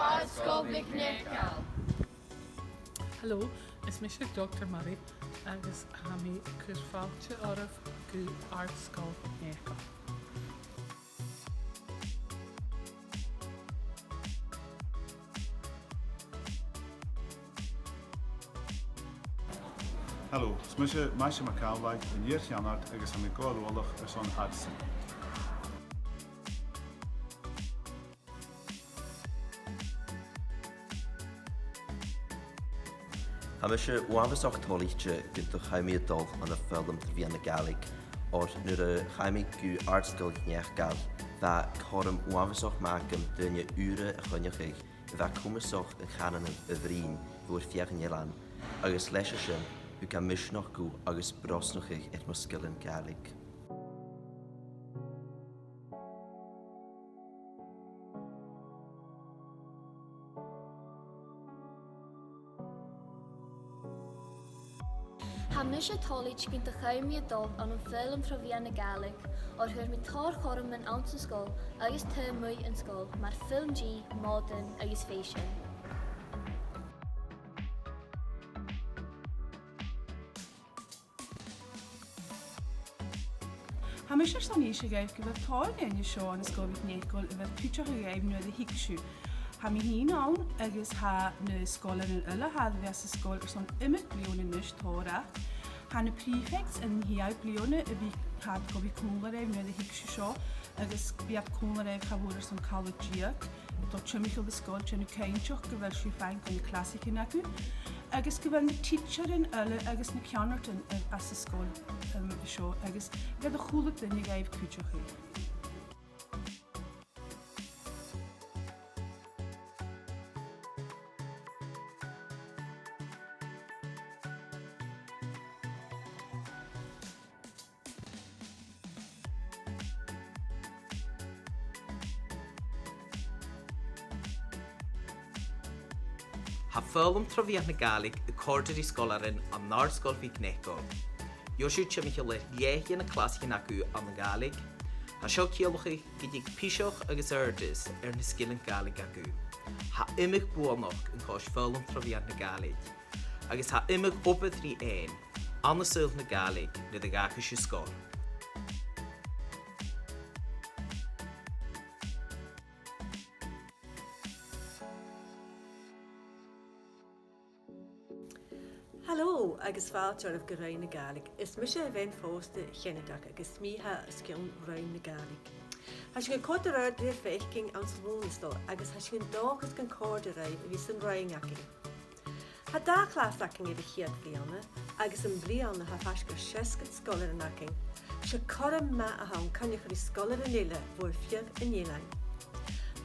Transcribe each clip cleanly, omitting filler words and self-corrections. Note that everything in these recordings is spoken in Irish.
Ysgol Vignecal. Hallo, is mis Dr. Murray agus ha mi cyrfáilte ormh go Artscoil Vignecal. Hallo, is mis Maisha McCalvite in Jeanart agus am gáilolach son Addison. Hamische Wambasok Toliche get the Jaime Dog on a film to Vienna Gaelic, or nu the Jaime Gu Artscoil Vignecal, that Corum Wambasok Markham Dunya Ure a Hunyachig, that Kumasok a Canon of Vreen, who are Fiernilan, Agus Leshishin, who can Mishnoch go Agus Brosnochig et Muskilin Gaelic. Hamische Tolich gint de Jaime Dog an een film van Vienna Gaelic, or hur mit tar chorum in ounce school, agus te mui in school, maar film G, modern, agus fashion. Hamische Sanische geef gyfer tar gen je show an ysgol Vignecal yfed pwtioch i geif nhw ddau higsw. Ha mi hi'n awn agus ha na ysgol yn yla hadd fias ysgol son ymig blion yn ys tora. Ha na prefects yn hiau blion y fi had gofi cwmlar eif nhw ddau higsw sio agus biad cwmlar eif chafwr son collegiac. Do trymich o ysgol tryn y ceinsioch gyfer siw fain gan y clasic yn acw. Agus gyfer na teacher yn yla agus na pianart yn as ysgol sio agus gyda chwlwg dyn i gaif cwtioch i. Ha film tra Vienna Gaelic y corder I scolarin an Artscoil Vignecal. Josiu Chimichel ie na clasic yn acw an Gaelic. Ha sio ciolwch I gydig pisioch agus erdys na skillin Gaelic acw. Ha imig buonoch yn cos film tra Vienna Gaelic. Agus ha imig obydri ein an y syl na Gaelic na dy gacw sy'n sgol. Hallo, agus fáiltear of Gorain na Gaelic. Is mis a bhain fósta chenadag agus smíthe a scion Gorain na Gaelic. Has sin cótar ar dtír féchking an slúnastal agus has sin dóchas gan córdar a bhí san roiing acin. Ha dá chlás acin I chiad blianna agus an blianna ha fasgur 6 scolar an acin. Se coram ma a hawn caniach ar scolar an eile fwyr fiag an élain.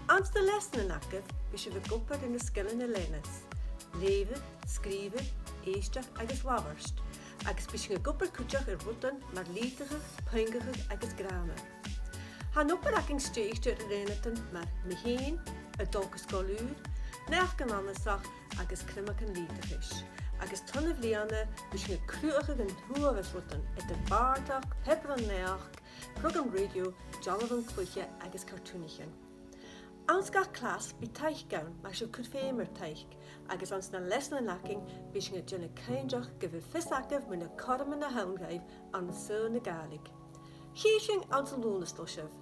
Ans de lesson an acif, bhí se bh gopad in na skillan na lenas. Lewe, skrive, éisteach agus wabarst, agus bhí sin gopur cúteach ar rutan mar líteach, peingach agus gráma. Ha nopur acin stéiste ar rénatan mar mihéin, a dulcas golúr, neach gan annasach agus crimach an líteachis. Agus tunna bhlianna bhí sin cruach an thuagas rutan at de bardach, pepper an neach, program radio, Jonathan Cluiche agus cartoonician. Ans ga clas by taich gawn, mae siw cwrfeimr taich, agus ans na lesna nacing by sy'n gydyn y cainjoch gyfer ffysagaf mynd y corm yn y hawngaif an y sôn y gaelig. Chi sy'n ans y lŵn ysdolsef,